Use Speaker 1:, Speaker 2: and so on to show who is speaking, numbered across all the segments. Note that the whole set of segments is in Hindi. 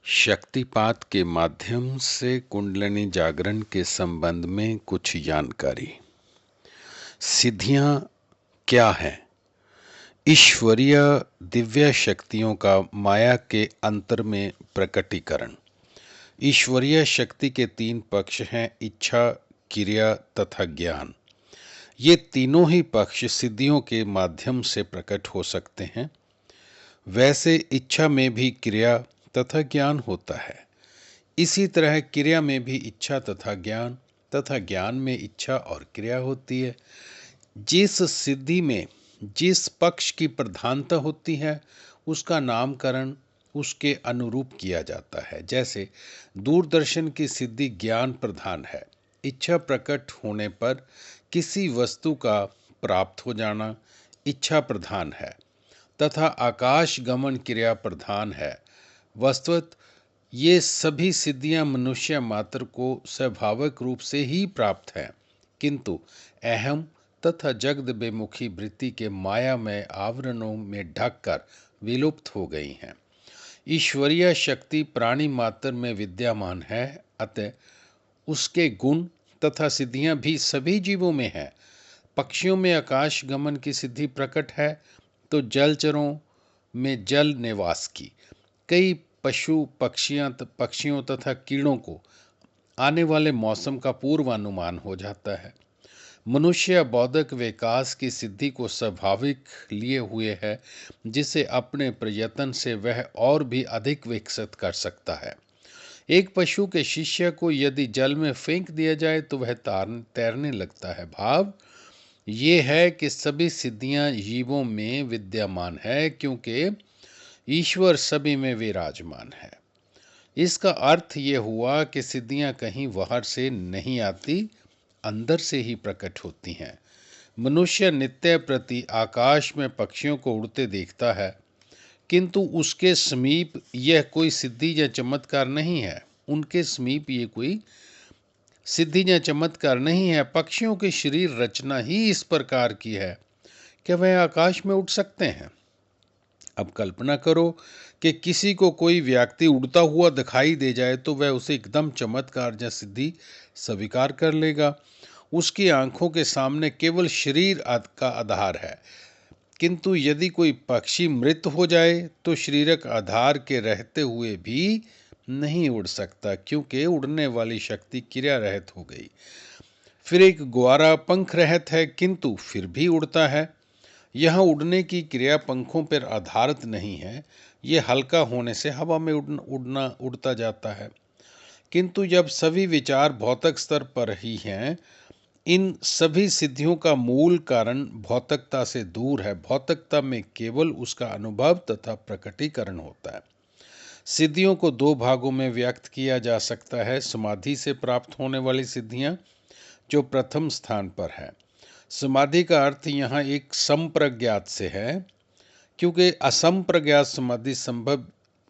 Speaker 1: शक्तिपात के माध्यम से कुंडलिनी जागरण के संबंध में कुछ जानकारी। सिद्धियां क्या है? ईश्वरीय दिव्य शक्तियों का माया के अंतर में प्रकटीकरण। ईश्वरीय शक्ति के तीन पक्ष हैं: इच्छा, क्रिया तथा ज्ञान। ये तीनों ही पक्ष सिद्धियों के माध्यम से प्रकट हो सकते हैं। वैसे इच्छा में भी क्रिया तथा ज्ञान होता है। इसी तरह क्रिया में भी इच्छा तथा ज्ञान में इच्छा और क्रिया होती है। जिस सिद्धि में जिस पक्ष की प्रधानता होती है उसका नामकरण उसके अनुरूप किया जाता है। जैसे दूरदर्शन की सिद्धि ज्ञान प्रधान है। इच्छा प्रकट होने पर किसी वस्तु का प्राप्त हो जाना इच्छा प्रधान है तथा आकाश गमन क्रिया प्रधान है। वस्तुतः ये सभी सिद्धियां मनुष्य मात्र को स्वाभाविक रूप से ही प्राप्त हैं, किंतु अहम तथा जगद बेमुखी वृत्ति के मायामय आवरणों में ढककर विलुप्त हो गई हैं। ईश्वरीय शक्ति प्राणी मात्र में विद्यमान है, अतः उसके गुण तथा सिद्धियां भी सभी जीवों में है। पक्षियों में आकाश गमन की सिद्धि प्रकट है तो जलचरों में जल निवास की। कई पशु पक्षियों तथा कीड़ों को आने वाले मौसम का पूर्वानुमान हो जाता है। मनुष्य बौद्धिक विकास की सिद्धि को स्वाभाविक लिए हुए है, जिसे अपने प्रयत्न से वह और भी अधिक विकसित कर सकता है। एक पशु के शिष्य को यदि जल में फेंक दिया जाए तो वह तैरने लगता है। भाव ये है कि सभी सिद्धियां जीवों में विद्यमान है, क्योंकि ईश्वर सभी में विराजमान है। इसका अर्थ ये हुआ कि सिद्धियां कहीं बाहर से नहीं आती, अंदर से ही प्रकट होती हैं। मनुष्य नित्य प्रति आकाश में पक्षियों को उड़ते देखता है, किंतु उसके समीप यह कोई सिद्धि या चमत्कार नहीं है। उनके समीप ये कोई सिद्धि या चमत्कार नहीं है। पक्षियों की शरीर रचना ही इस प्रकार की है कि वह आकाश में उड़ सकते हैं। अब कल्पना करो कि किसी को कोई व्यक्ति उड़ता हुआ दिखाई दे जाए तो वह उसे एकदम चमत्कार या सिद्धि स्वीकार कर लेगा। उसकी आंखों के सामने केवल शरीर का आधार है, किंतु यदि कोई पक्षी मृत हो जाए तो शरीरक आधार के रहते हुए भी नहीं उड़ सकता, क्योंकि उड़ने वाली शक्ति क्रिया रहित हो गई। फिर एक ग्वारा पंख रहित है, किंतु फिर भी उड़ता है। यहाँ उड़ने की क्रिया पंखों पर आधारित नहीं है, ये हल्का होने से हवा में उड़ता जाता है। किंतु जब सभी विचार भौतिक स्तर पर ही हैं, इन सभी सिद्धियों का मूल कारण भौतिकता से दूर है। भौतिकता में केवल उसका अनुभव तथा प्रकटीकरण होता है। सिद्धियों को दो भागों में व्यक्त किया जा सकता है: समाधि से प्राप्त होने वाली सिद्धियां, जो प्रथम स्थान पर है। समाधि का अर्थ यहाँ एक संप्रज्ञात से है, क्योंकि असंप्रज्ञात समाधि संभव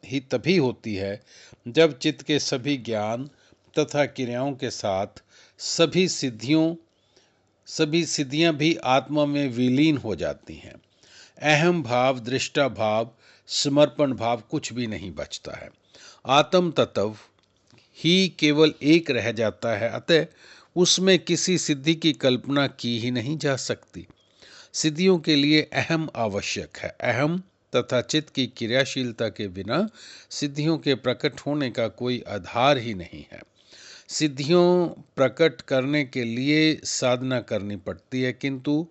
Speaker 1: ही तभी होती है जब चित्त के सभी ज्ञान तथा क्रियाओं के साथ सभी सिद्धियां भी आत्मा में विलीन हो जाती हैं। अहम भाव, दृष्टा भाव, समर्पण भाव कुछ भी नहीं बचता है। आत्म तत्व ही केवल एक रह जाता है, अतः उसमें किसी सिद्धि की कल्पना की ही नहीं जा सकती। सिद्धियों के लिए अहम आवश्यक है। अहम तथा चित्त की क्रियाशीलता के बिना सिद्धियों के प्रकट होने का कोई आधार ही नहीं है। सिद्धियों प्रकट करने के लिए साधना करनी पड़ती है, किंतु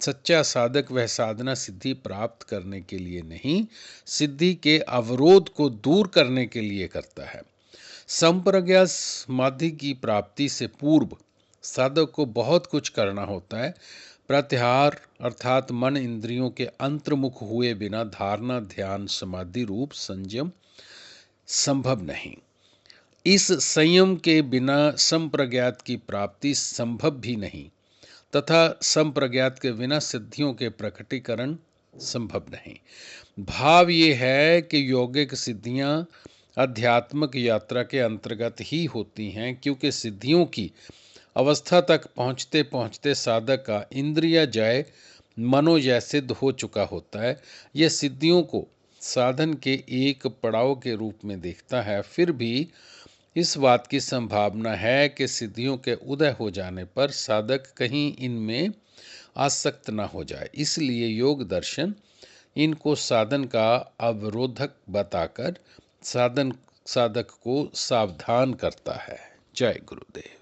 Speaker 1: सच्चा साधक वह साधना सिद्धि प्राप्त करने के लिए नहीं, सिद्धि के अवरोध को दूर करने के लिए करता है। संप्रज्ञात समाधि की प्राप्ति से पूर्व साधक को बहुत कुछ करना होता है। प्रत्याहार अर्थात मन इंद्रियों के अंतर्मुख हुए बिना धारणा, ध्यान, समाधि रूप संयम संभव नहीं। इस संयम के बिना संप्रज्ञात की प्राप्ति संभव भी नहीं तथा संप्रज्ञात के बिना सिद्धियों के प्रकटीकरण संभव नहीं। भाव ये है कि यौगिक सिद्धियां आध्यात्मिक यात्रा के अंतर्गत ही होती हैं, क्योंकि सिद्धियों की अवस्था तक पहुँचते पहुँचते साधक का इंद्रिय जय मनोजय सिद्ध हो चुका होता है। यह सिद्धियों को साधन के एक पड़ाव के रूप में देखता है, फिर भी इस बात की संभावना है कि सिद्धियों के उदय हो जाने पर साधक कहीं इनमें आसक्त न हो जाए। इसलिए योग दर्शन इनको साधन का अवरोधक बताकर साधक को सावधान करता है। जय गुरुदेव।